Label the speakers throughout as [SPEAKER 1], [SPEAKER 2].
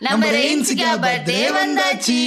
[SPEAKER 1] நம்ம ரெயின்சிகா பர்த்டே வந்தாச்சு.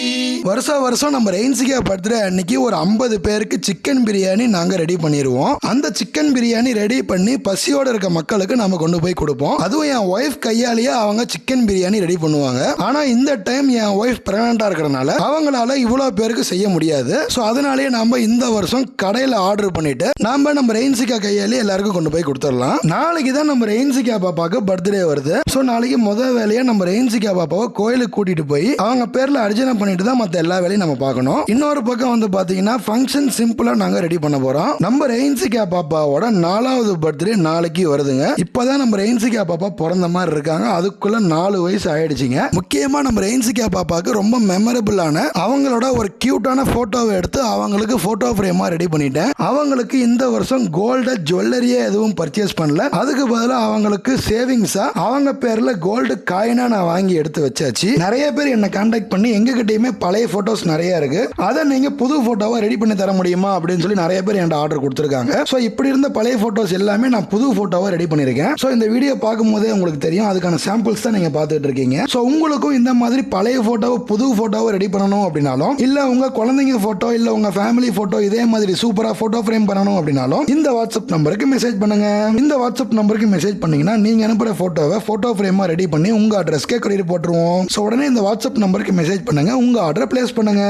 [SPEAKER 2] வருஷம் நம்ம ரெயின்சிகா பர்த்டே அன்னைக்கு ஒரு 50 பேருக்கு சிக்கன் பிரியாணி நாங்க ரெடி பண்ணிடுவோம். அந்த சிக்கன் பிரியாணி ரெடி பண்ணி பசியோட இருக்க மக்களுக்கு நம்ம கொண்டு போய் கொடுப்போம். அதுவும் என் ஒய்ஃப் கையாலேயே அவங்க சிக்கன் பிரியாணி ரெடி பண்ணுவாங்க. ஆனா இந்த டைம் என் ஒய்ஃப் பிரெக்னண்டா இருக்கிறதுனால அவங்களால இவ்வளவு பேருக்கு செய்ய முடியாது. ஸோ அதனாலேயே நம்ம இந்த வருஷம் கடையில் ஆர்டர் பண்ணிட்டு நம்ம ரெயின்சிகா கையாலேயே எல்லாருக்கும் கொண்டு போய் கொடுத்துடலாம். நாளைக்கு தான் நம்ம ரெயின்சிகா பாப்பாக்கு பர்த்டே வருது. ஸோ நாளைக்கு முதல் வேலையா நம்ம ரெயின்சிகா பாப்பா கோயிலுக்கு கூட்டிட்டு போய் அவங்க பேர்ல அர்ச்சனை பண்ணிட்டு தான் மத்த எல்லா வேலையும் நம்ம பார்க்கணும். இன்னொரு பக்கம் வந்து பாத்தீங்கன்னா ஃபங்க்ஷன் சிம்பிளா நாங்க ரெடி பண்ண போறோம். நம்ம ரெயின்சிகா பாப்பாவோட 4வது பர்த்டே நாளைக்கு வருதுங்க. இப்பதான் நம்ம ரெயின்சிகா பாப்பா பிறந்த மாதிரி இருக்காங்க. அதுக்குள்ள 4 வயசு ஆயிடுச்சுங்க. முக்கியமா நம்ம ரெயின்சிகா பாப்பாக்கு ரொம்ப மெமரபிளான அவங்களோட ஒரு கியூட்டான போட்டோவை எடுத்து அவங்களுக்கு போட்டோ ஃப்ரேமா ரெடி பண்ணிட்டேன். அவங்களுக்கு இந்த வருஷம் கோல்டு ஜுவல்லரியே எதுவும் பர்ச்சேஸ் பண்ணல. அதுக்கு பதிலாக அவங்களுக்கு சேவிங்ஸா அவங்க பேர்ல கோல்டு காயினா நான் வாங்கி எடுத்து வச்சாச்சு. நிறைய பேர் என்ன கான்டாக்ட் பண்ணி எங்ககிட்டயுமே பழைய போட்டோஸ் நிறைய இருக்கு, அதை நீங்க புது போட்டோவா ரெடி பண்ணி தர முடியுமா அப்படின்னு சொல்லி நிறைய பேர் என்கிட்ட ஆர்டர் கொடுத்துருக்காங்க. ஸோ இப்படி இருந்த பழைய போட்டோஸ் எல்லாமே நான் புது போட்டோவா ரெடி பண்ணிருக்கேன். ஸோ இந்த வீடியோ பார்க்கும் போதே உங்களுக்கு தெரியும், அதுக்கான சாம்பிள்ஸ் தான் நீங்க பார்த்துட்டு இருக்கீங்க. ஸோ உங்களுக்கும் இந்த மாதிரி பழைய போட்டோவை புது போட்டோவை ரெடி பண்ணணும் அப்படின்னாலும், இல்ல உங்க குழந்தைங்க போட்டோ இல்ல உங்க ஃபேமிலி போட்டோ இதே மாதிரி சூப்பரா போட்டோ ஃப்ரேம் பண்ணணும் அப்படின்னாலும் இந்த வாட்ஸ்அப் நம்பருக்கு மெசேஜ் பண்ணுங்க. இந்த வாட்ஸ்அப் நம்பருக்கு மெசேஜ் பண்ணீங்கன்னா நீங்க அனுப்புற போட்டோவை போட்டோ ஃப்ரேமா ரெடி பண்ணி உங்க அட்ரஸ்க்கே கொரியர் போட்டுருவோம். ஸோ உடனே இந்த வாட்ஸ்அப் நம்பருக்கு மெசேஜ் பண்ணுங்க, உங்க ஆர்டரை பிளேஸ் பண்ணுங்க.